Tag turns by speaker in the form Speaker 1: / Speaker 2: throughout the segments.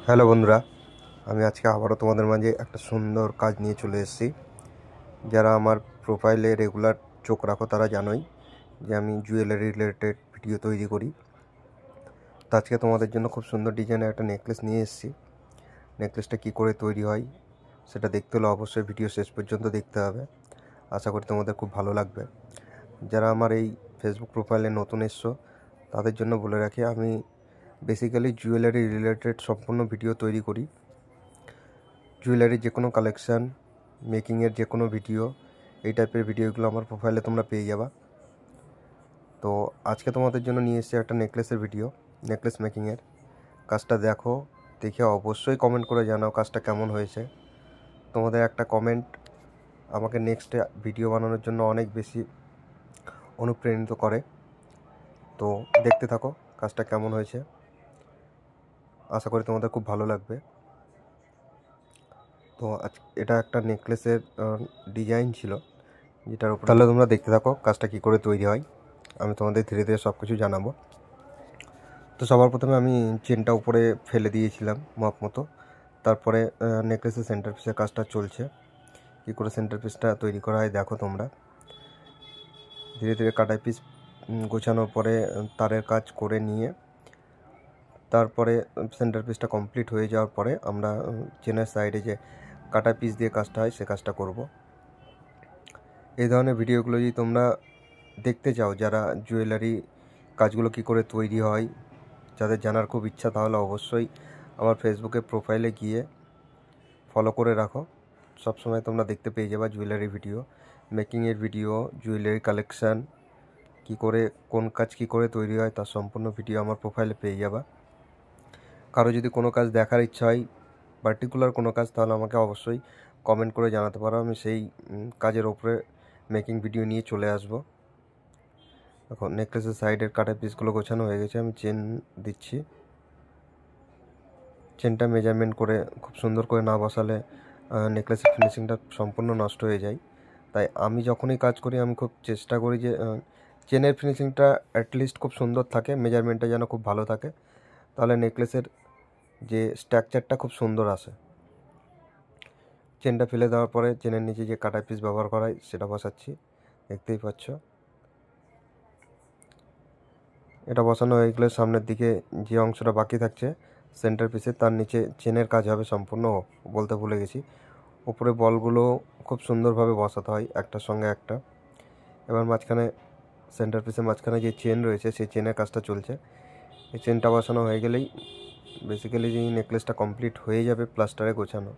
Speaker 1: Hello বন্ধুরা, আমি আজকে আবারও তোমাদের মাঝে একটা সুন্দর কাজ নিয়ে চলে এসেছি। যারা আমার প্রোফাইলে রেগুলার চোখ রাখো তারা জানোই যে আমি জুয়েলারি রিলেটেড ভিডিও তৈরি করি। তো আজকে তোমাদের জন্য খুব সুন্দর ডিজাইনের একটা নেকলেস নিয়ে এসেছি। নেকলেসটা কী করে তৈরি হয় সেটা দেখতে হলে অবশ্যই ভিডিও শেষ পর্যন্ত দেখতে হবে। আশা করি তোমাদের খুব ভালো লাগবে। যারা আমার এই ফেসবুক প্রোফাইলে নতুন এসছো তাদের জন্য বলে রাখি, আমি বেসিক্যালি জুয়েলারি রিলেটেড সম্পূর্ণ ভিডিও তৈরি করি। জুয়েলারির যে কোনো কালেকশান, মেকিংয়ের যে কোনো ভিডিও, এই টাইপের ভিডিওগুলো আমার প্রোফাইলে তোমরা পেয়ে যাবা। তো আজকে তোমাদের জন্য নিয়ে এসেছি একটা নেকলেসের ভিডিও, নেকলেস মেকিংয়ের। কাজটা দেখে অবশ্যই কমেন্ট করে জানাও কাজটা কেমন হয়েছে। তোমাদের একটা কমেন্ট আমাকে নেক্সট ভিডিও বানানোর জন্য অনেক বেশি অনুপ্রাণিত করে। তো দেখতে থাকো কাজটা কেমন হয়েছে, আশা করি তোমাদের খুব ভালো লাগবে। তো এটা একটা নেকলেসের ডিজাইন ছিল, যেটার উপর তাহলে তোমরা দেখতে থাকো কাজটা কী করে তৈরি হয়। আমি তোমাদের ধীরে ধীরে সব কিছু জানাবো। তো সবার প্রথমে আমি চেনটা উপরে ফেলে দিয়েছিলাম মাপ মতো। তারপরে নেকলেসের সেন্টার পিসের কাজটা চলছে। কী করে সেন্টার পিসটা তৈরি করা হয় দেখো তোমরা। ধীরে ধীরে কাটাই পিস গোছানোর পরে তারের কাজ করে নিয়ে তারপরে সেন্টার পিসটা কমপ্লিট হয়ে যাওয়ার পরে আমরা চেনের সাইডে যে কাটা পিস দিয়ে কাজটা হয় সে কাজটা করব। এই ধরনের ভিডিওগুলো যদি তোমরা দেখতে চাও, যারা জুয়েলারি কাজগুলো কী করে তৈরি হয় যাদের জানার খুব ইচ্ছা, তাহলে অবশ্যই আমার ফেসবুকে প্রোফাইলে গিয়ে ফলো করে রাখো। সবসময় তোমরা দেখতে পেয়ে যাবা জুয়েলারি ভিডিও, মেকিংয়ের ভিডিও, জুয়েলারি কালেকশান কী করে, কোন কাজ কী করে তৈরি হয় তার সম্পূর্ণ ভিডিও আমার প্রোফাইলে পেয়ে যাবা। কারো যদি কোনো কাজ দেখার ইচ্ছা হয়, পার্টিকুলার কোনো কাজ, তাহলে আমাকে অবশ্যই কমেন্ট করে জানাতে পারো। আমি সেই কাজের ওপরে মেকিং ভিডিও নিয়ে চলে আসবো। এখন নেকলেসের সাইডের কাটা পিসগুলো গোছানো হয়ে গেছে, আমি চেন দিচ্ছি। চেনটা মেজারমেন্ট করে খুব সুন্দর করে না বসালে নেকলেসের ফিনিশিংটা সম্পূর্ণ নষ্ট হয়ে যায়। তাই আমি যখনই কাজ করি আমি খুব চেষ্টা করি যে চেনের ফিনিশিংটা অ্যাটলিস্ট খুব সুন্দর থাকে, মেজারমেন্টটা যেন খুব ভালো থাকে, তাহলে নেকলেসের যে স্ট্রাকচারটা খুব সুন্দর আসে। চেনটা ফেলে দেওয়ার পরে চেনের নিচে যে কাটা পিস ব্যবহার করা হয় সেটা বসাচ্ছি, দেখতেই পাচ্ছ। এটা বসানো হয়ে গেলে সামনের দিকে যে অংশটা বাকি থাকছে সেন্টার পিসে, তার নিচে চেনের কাজ হবে সম্পূর্ণ। বলতে ভুলে গেছি, উপরে বলগুলো খুব সুন্দরভাবে বসাতে হয় একটার সঙ্গে একটা। এবার মাঝখানে সেন্টার পিসের মাঝখানে যে চেন রয়েছে সেই চেনের কাজটা চলছে। এই চেনটা বসানো হয়ে গেলেই বেসিক্যালি যে নেকলেসটা কমপ্লিট হয়ে যাবে প্লাস্টারে গোছানো।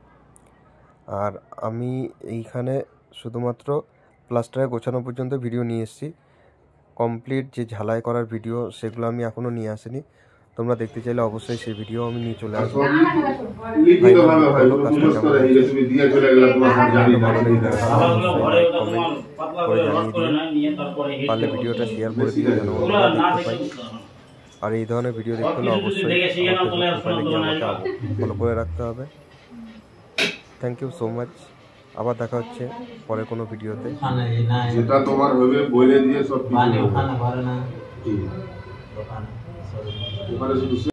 Speaker 1: আর আমি এইখানে শুধুমাত্র প্লাস্টারে গোছানো পর্যন্ত ভিডিও নিয়ে এসেছি। কমপ্লিট যে ঝালাই করার ভিডিও সেগুলো আমি এখনও নিয়ে আসিনি। তোমরা দেখতে চাইলে অবশ্যই সেই ভিডিও আমি নিয়ে চলে আসবো। পারলে ভিডিওটা শেয়ার করে দিও যেন দেখতে পাই। আর এই ধরনের ভিডিও দেখতে হলে অবশ্যই আমাকে ফলো করে রাখতে হবে। Thank you so much. আবার দেখা হচ্ছে পরে কোনো ভিডিওতে।
Speaker 2: যেটা তোমার হবে বলে দিয়ে সব কিছু